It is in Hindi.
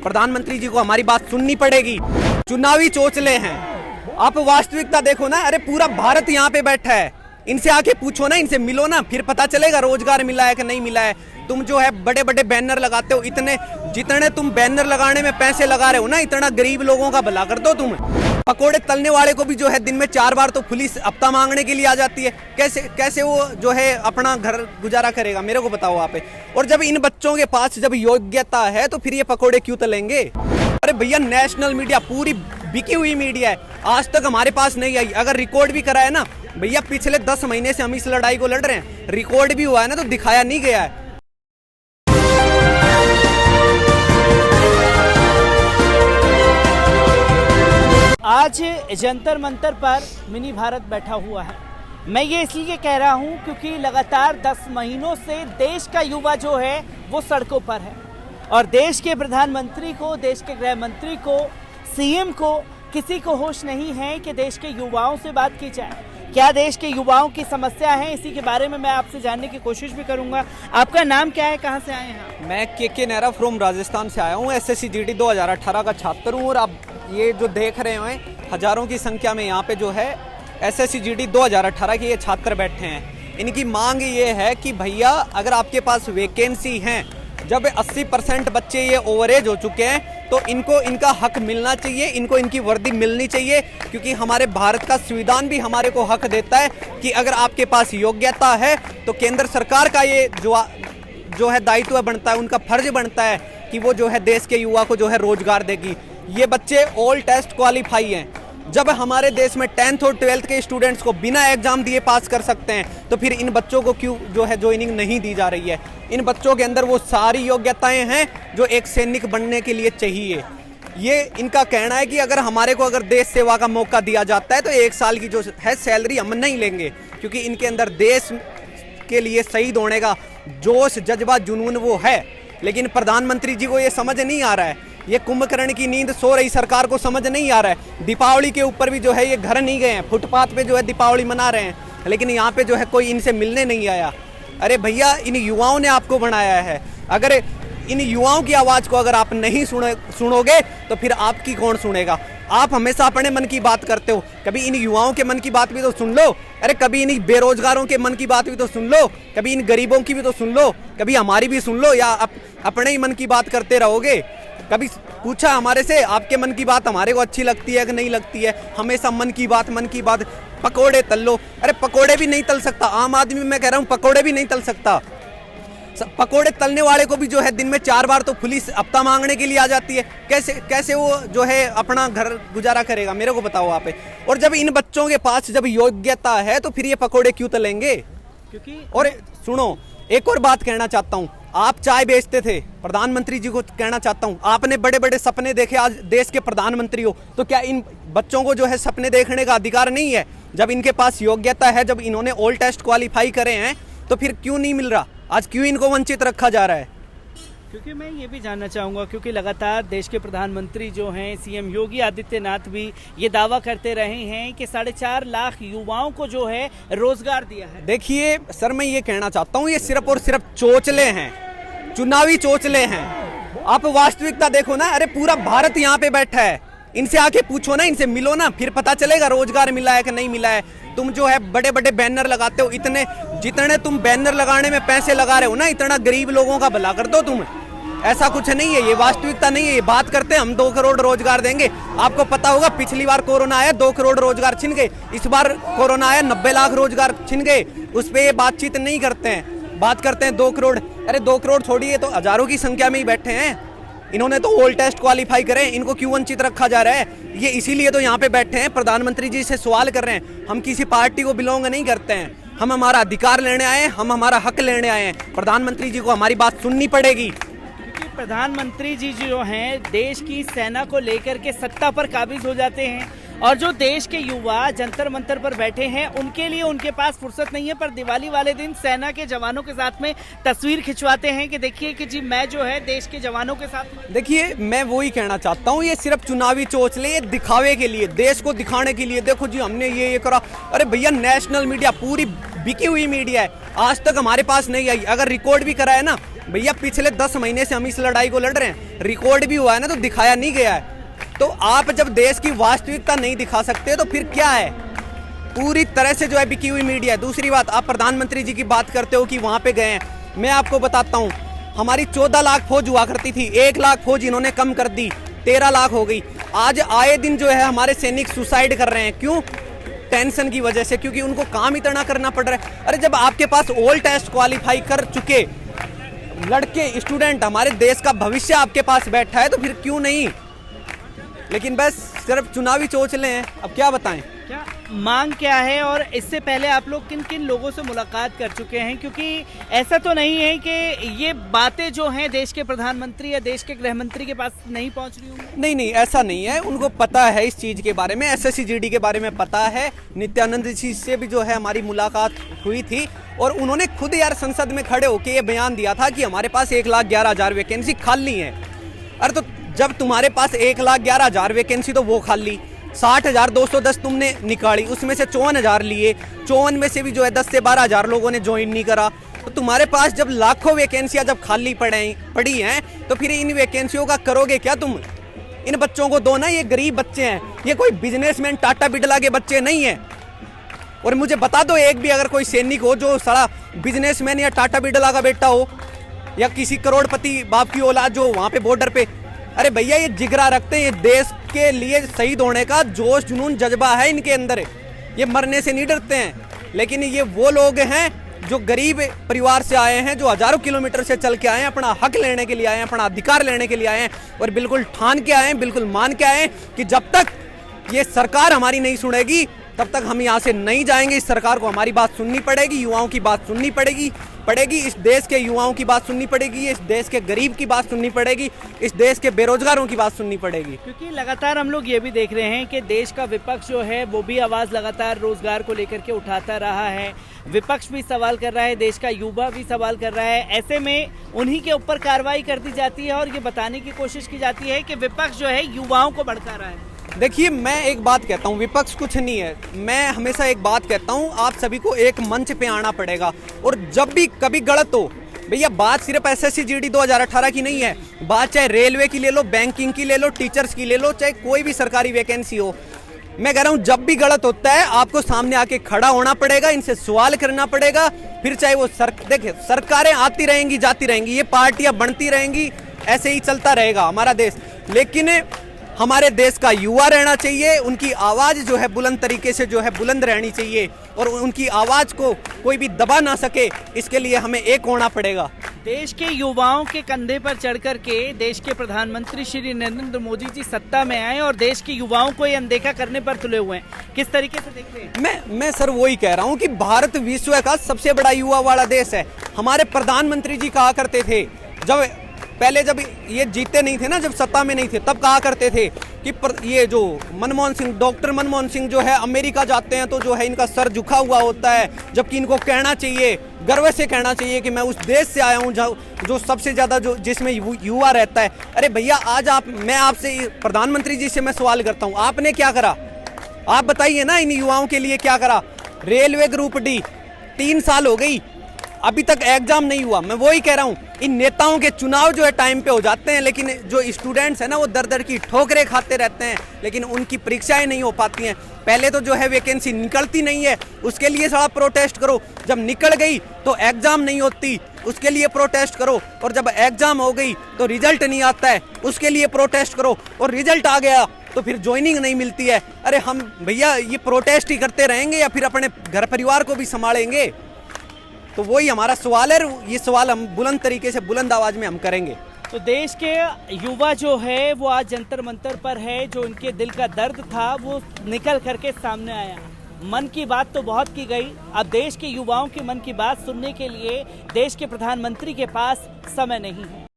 प्रधानमंत्री जी को हमारी बात सुननी पड़ेगी। चुनावी चोचले हैं, आप वास्तविकता देखो ना। अरे पूरा भारत यहाँ पे बैठा है, इनसे आके पूछो ना, इनसे मिलो ना, फिर पता चलेगा रोजगार मिला है कि नहीं मिला है। तुम जो है बड़े बड़े बैनर लगाते हो, इतने जितने तुम बैनर लगाने में पैसे लगा रहे हो ना, इतना गरीब लोगों का भला कर दो तुम। पकोड़े तलने वाले को भी जो है दिन में 4 बार तो पुलिस हफ्ता मांगने के लिए आ जाती है। कैसे वो जो है अपना घर गुजारा करेगा, मेरे को बताओ आप। और जब इन बच्चों के पास जब योग्यता है तो फिर ये पकोड़े क्यों तलेंगे? अरे भैया, नेशनल मीडिया पूरी बिकी हुई मीडिया है, आज तक हमारे पास नहीं आई। अगर रिकॉर्ड भी करा है ना भैया, पिछले 10 महीने से हम इस लड़ाई को लड़ रहे हैं, रिकॉर्ड भी हुआ है ना तो दिखाया नहीं गया है। आज जंतर मंतर पर मिनी भारत बैठा हुआ है। मैं ये इसलिए कह रहा हूँ क्योंकि लगातार 10 महीनों से देश का युवा जो है वो सड़कों पर है और देश के प्रधानमंत्री को, देश के गृह मंत्री को, सीएम को किसी को होश नहीं है कि देश के युवाओं से बात की जाए। क्या देश के युवाओं की समस्या है, इसी के बारे में मैं आपसे जानने की कोशिश भी करूंगा। आपका नाम क्या है, कहाँ से आए हैं? मैं के नेहरा फ्रॉम राजस्थान से आया हूँ, एसएससी जीडी 2018 का छात्र हूँ। और आप ये जो देख रहे हैं हजारों की संख्या में यहाँ पे जो है एसएससी जीडी 2018 के ये छात्र बैठे हैं। इनकी मांग ये है कि भैया अगर आपके पास वैकेंसी हैं, जब 80% बच्चे ये ओवरेज हो चुके हैं तो इनको इनका हक मिलना चाहिए, इनको इनकी वर्दी मिलनी चाहिए। क्योंकि हमारे भारत का संविधान भी हमारे को हक देता है कि अगर आपके पास योग्यता है तो केंद्र सरकार का ये जो है दायित्व बनता है, उनका फर्ज बनता है कि वो जो है देश के युवा को जो है रोजगार देगी। ये बच्चे ऑल टेस्ट क्वालिफाई हैं। जब हमारे देश में 10th और 12th के स्टूडेंट्स को बिना एग्जाम दिए पास कर सकते हैं तो फिर इन बच्चों को क्यों जो है ज्वाइनिंग नहीं दी जा रही है? इन बच्चों के अंदर वो सारी योग्यताएं हैं जो एक सैनिक बनने के लिए चाहिए। ये इनका कहना है कि अगर देश सेवा का मौका दिया जाता है तो 1 साल की जो है सैलरी हम नहीं लेंगे, क्योंकि इनके अंदर देश के लिए शहीद होने का जोश, जज्बा, जुनून वो है। लेकिन प्रधानमंत्री जी को ये समझ नहीं आ रहा है, ये कुंभकर्ण की नींद सो रही सरकार को समझ नहीं आ रहा है। दीपावली के ऊपर भी जो है ये घर नहीं गए हैं, फुटपाथ पे जो है दीपावली मना रहे हैं, लेकिन यहाँ पे जो है कोई इनसे मिलने नहीं आया। अरे भैया, इन युवाओं ने आपको बनाया है, अगर इन युवाओं की आवाज़ को अगर आप नहीं सुनोगे तो फिर आपकी कौन सुनेगा? आप हमेशा अपने मन की बात करते हो, कभी इन युवाओं के मन की बात भी तो सुन लो। अरे कभी इन बेरोजगारों के मन की बात भी तो सुन लो, कभी इन गरीबों की भी तो सुन लो, कभी हमारी भी सुन लो। या अपने ही मन की बात करते रहोगे? कभी पूछा हमारे से आपके मन की बात हमारे को अच्छी लगती है कि नहीं लगती है? हमेशा मन की बात। पकोड़े तल लो। अरे पकोड़े भी नहीं तल सकता आम आदमी, मैं कह रहा हूँ पकोड़े भी नहीं तल सकता। पकोड़े तलने वाले को भी जो है दिन में 4 बार तो पुलिस हफ्ता मांगने के लिए आ जाती है। कैसे वो जो है अपना घर गुजारा करेगा, मेरे को बताओ आप। और जब इन बच्चों के पास जब योग्यता है तो फिर ये पकोड़े क्यों तलेंगे? क्योंकि और सुनो, एक और बात कहना चाहता हूँ। आप चाय बेचते थे, प्रधानमंत्री जी को कहना चाहता हूँ, आपने बड़े बड़े सपने देखे, आज देश के प्रधानमंत्री हो, तो क्या इन बच्चों को जो है सपने देखने का अधिकार नहीं है? जब इनके पास योग्यता है, जब इन्होंने ऑल टेस्ट क्वालिफाई करे हैं, तो फिर क्यों नहीं मिल रहा? आज क्यों इनको वंचित रखा जा रहा है? क्योंकि मैं ये भी जानना चाहूँगा, क्योंकि लगातार देश के प्रधानमंत्री जो हैं सीएम योगी आदित्यनाथ भी ये दावा करते रहे हैं कि 4.5 लाख युवाओं को जो है रोजगार दिया है। देखिए सर, मैं ये कहना चाहता हूँ, ये सिर्फ और सिर्फ चोचले हैं, चुनावी चोचले हैं। आप वास्तविकता देखो ना। अरे पूरा भारत यहाँ पे बैठा है, इनसे आके पूछो ना, इनसे मिलो ना, फिर पता चलेगा रोजगार मिला है कि नहीं मिला है। तुम जो है बड़े बड़े बैनर लगाते हो, इतने जितने तुम बैनर लगाने में पैसे लगा रहे हो ना, इतना गरीब लोगों का भला कर दो तुम। ऐसा कुछ नहीं है, ये वास्तविकता नहीं है। ये बात करते हैं हम 2 करोड़ रोजगार देंगे। आपको पता होगा पिछली बार कोरोना आया, 2 करोड़ रोजगार छिन गए। इस बार कोरोना आया, 90 लाख रोजगार छिन गए। उस पर ये बातचीत नहीं करते हैं, बात करते हैं 2 करोड़। अरे 2 करोड़ छोड़िए, तो हजारों की संख्या में ही बैठे हैं। इन्होंने तो ऑल टेस्ट क्वालिफाई करे, इनको क्यों वंचित रखा जा रहा है? ये इसीलिए तो यहाँ पे बैठे हैं, प्रधानमंत्री जी से सवाल कर रहे हैं। हम किसी पार्टी को बिलोंग नहीं करते हैं, हम हमारा अधिकार लेने आए हैं, हम हमारा हक लेने आए हैं। प्रधानमंत्री जी को हमारी बात सुननी पड़ेगी। प्रधानमंत्री जी जो हैं देश की सेना को लेकर के सत्ता पर काबिज हो जाते हैं और जो देश के युवा जंतर मंतर पर बैठे हैं उनके लिए उनके पास फुर्सत नहीं है, पर दिवाली वाले दिन सेना के जवानों के साथ में तस्वीर खिंचवाते हैं कि देखिए कि जी मैं जो है देश के जवानों के साथ। देखिए मैं वही कहना चाहता हूँ, ये सिर्फ चुनावी चोचले, ये दिखावे के लिए, देश को दिखाने के लिए, देखो जी हमने ये करा। अरे भैया, नेशनल मीडिया पूरी बिकी हुई मीडिया है, आज तक हमारे पास नहीं आई। अगर रिकॉर्ड भी करा है ना भैया पिछले 10 महीने से हम इस लड़ाई को लड़ रहे हैं, रिकॉर्ड भी हुआ है ना, तो दिखाया नहीं गया है। तो आप जब देश की वास्तविकता नहीं दिखा सकते तो फिर क्या है? पूरी तरह से जो है बिकी हुई मीडिया है। दूसरी बात, आप प्रधानमंत्री जी की बात करते हो कि वहां पे गए हैं। मैं आपको बताता हूं, हमारी 14 लाख फौज हुआ करती थी, 1 लाख फौज इन्होंने कम कर दी, 13 लाख हो गई। आज आए दिन जो है हमारे सैनिक सुसाइड कर रहे हैं। क्यों? टेंशन की वजह से, क्योंकि उनको काम इतना करना पड़ रहा है। अरे जब आपके पास ऑल टेस्ट क्वालिफाई कर चुके लड़के स्टूडेंट, हमारे देश का भविष्य आपके पास बैठा है, तो फिर क्यों नहीं? लेकिन बस सिर्फ चुनावी चोचले हैं। अब क्या बताएं? क्या मांग क्या है, और इससे पहले आप लोग किन किन लोगों से मुलाकात कर चुके हैं? क्योंकि ऐसा तो नहीं है कि ये बातें जो हैं देश के प्रधानमंत्री या देश के गृह मंत्री के पास नहीं पहुंच रही होंगी। नहीं नहीं, ऐसा नहीं है। उनको पता है इस चीज़ के बारे में, SSCGD के बारे में पता है। नित्यानंद जी से भी जो है हमारी मुलाकात हुई थी, और उन्होंने खुद यार संसद में खड़े होकर ये बयान दिया था कि हमारे पास 1,11,000 वैकेंसी खाली है। अरे तो जब तुम्हारे पास 1,11,000 वैकेंसी तो वो खाली, 60,210 तुमने निकाली, उसमें से 54,000 लिए, 54 में से भी जो है 10 से 12,000 लोगों ने ज्वाइन नहीं करा। तो तुम्हारे पास जब लाखों वैकेंसियां जब खाली पड़ी हैं, तो फिर इन वैकेंसियों का करोगे क्या तुम? इन बच्चों को दो ना, ये गरीब बच्चे हैं, ये कोई बिजनेसमैन टाटा बिरला के बच्चे नहीं है। और मुझे बता दो एक भी अगर कोई सैनिक हो जो सारा बिजनेसमैन या टाटा बिरला का बेटा हो, या किसी करोड़पति बाप की औलाद जो वहां पे बॉर्डर पे। अरे भैया ये जिगरा रखते हैं, ये देश के लिए शहीद होने का जोश जुनून जज्बा है इनके अंदर, ये मरने से नहीं डरते हैं। लेकिन ये वो लोग हैं जो गरीब परिवार से आए हैं, जो हजारों किलोमीटर से चल के आए हैं, अपना हक लेने के लिए आए हैं, अपना अधिकार लेने के लिए आए हैं, और बिल्कुल ठान के आए हैं, बिल्कुल मान के आए हैं कि जब तक ये सरकार हमारी नहीं सुनेगी तब तक हम यहाँ से नहीं जाएंगे। इस सरकार को हमारी बात सुननी पड़ेगी, युवाओं की बात सुननी पड़ेगी, इस देश के युवाओं की बात सुननी पड़ेगी, इस देश के गरीब की बात सुननी पड़ेगी, इस देश के बेरोजगारों की बात सुननी पड़ेगी। क्योंकि लगातार हम लोग ये भी देख रहे हैं कि देश का विपक्ष जो है वो भी आवाज़ लगातार रोजगार को लेकर के उठाता रहा है। विपक्ष भी सवाल कर रहा है, देश का युवा भी सवाल कर रहा है। ऐसे में उन्हीं के ऊपर कार्रवाई कर दी जाती है और ये बताने की कोशिश की जाती है कि विपक्ष जो है युवाओं को भड़का रहा है। देखिए, मैं एक बात कहता हूँ, विपक्ष कुछ नहीं है। मैं हमेशा एक बात कहता हूँ, आप सभी को एक मंच पे आना पड़ेगा, और जब भी कभी गलत हो, भैया बात सिर्फ SSCGD 2018 की नहीं है, बात चाहे रेलवे की ले लो, बैंकिंग की ले लो, टीचर्स की ले लो, चाहे कोई भी सरकारी वैकेंसी हो। मैं कह रहा हूँ जब भी गलत होता है आपको सामने आके खड़ा होना पड़ेगा, इनसे सवाल करना पड़ेगा। फिर चाहे वो देखिए सरकारें आती रहेंगी जाती रहेंगी, ये पार्टियां बनती रहेंगी, ऐसे ही चलता रहेगा हमारा देश। लेकिन हमारे देश का युवा रहना चाहिए, उनकी आवाज़ जो है बुलंद तरीके से जो है बुलंद रहनी चाहिए, और उनकी आवाज़ को कोई भी दबा ना सके, इसके लिए हमें एक होना पड़ेगा। देश के युवाओं के कंधे पर चढ़कर के देश के प्रधानमंत्री श्री नरेंद्र मोदी जी सत्ता में आए और देश के युवाओं को ये अनदेखा करने पर तुले हुए हैं। किस तरीके से देख रहे हैं? मैं सर वही कह रहा हूँ कि भारत विश्व का सबसे बड़ा युवा वाला देश है। हमारे प्रधानमंत्री जी कहा करते थे, जब ये जीते नहीं थे ना, जब सत्ता में नहीं थे, तब कहा करते थे कि ये जो डॉक्टर मनमोहन सिंह जो है अमेरिका जाते हैं तो जो है इनका सर झुका हुआ होता है, जबकि इनको कहना चाहिए, गर्व से कहना चाहिए कि मैं उस देश से आया हूँ जो सबसे ज़्यादा जिसमें युवा रहता है। अरे भैया आज मैं आपसे प्रधानमंत्री जी से मैं सवाल करता हूँ, आपने क्या करा? आप बताइए ना, इन युवाओं के लिए क्या करा? रेलवे ग्रुप डी 3 साल हो गई, अभी तक एग्जाम नहीं हुआ। मैं वही कह रहा हूँ, इन नेताओं के चुनाव जो है टाइम पे हो जाते हैं, लेकिन जो स्टूडेंट्स हैं ना वो दर दर की ठोकरें खाते रहते हैं, लेकिन उनकी परीक्षाएं नहीं हो पाती हैं। पहले तो जो है वैकेंसी निकलती नहीं है, उसके लिए सारा प्रोटेस्ट करो, जब निकल गई तो एग्जाम नहीं होती, उसके लिए प्रोटेस्ट करो, और जब एग्जाम हो गई तो रिजल्ट नहीं आता है, उसके लिए प्रोटेस्ट करो, और रिजल्ट आ गया तो फिर ज्वाइनिंग नहीं मिलती है। अरे हम भैया ये प्रोटेस्ट ही करते रहेंगे या फिर अपने घर परिवार को भी संभालेंगे? तो वही हमारा सवाल है, ये सवाल हम बुलंद तरीके से बुलंद आवाज में हम करेंगे। तो देश के युवा जो है वो आज जंतर मंतर पर है, जो उनके दिल का दर्द था वो निकल करके सामने आया। मन की बात तो बहुत की गई, अब देश के युवाओं के मन की बात सुनने के लिए देश के प्रधानमंत्री के पास समय नहीं है।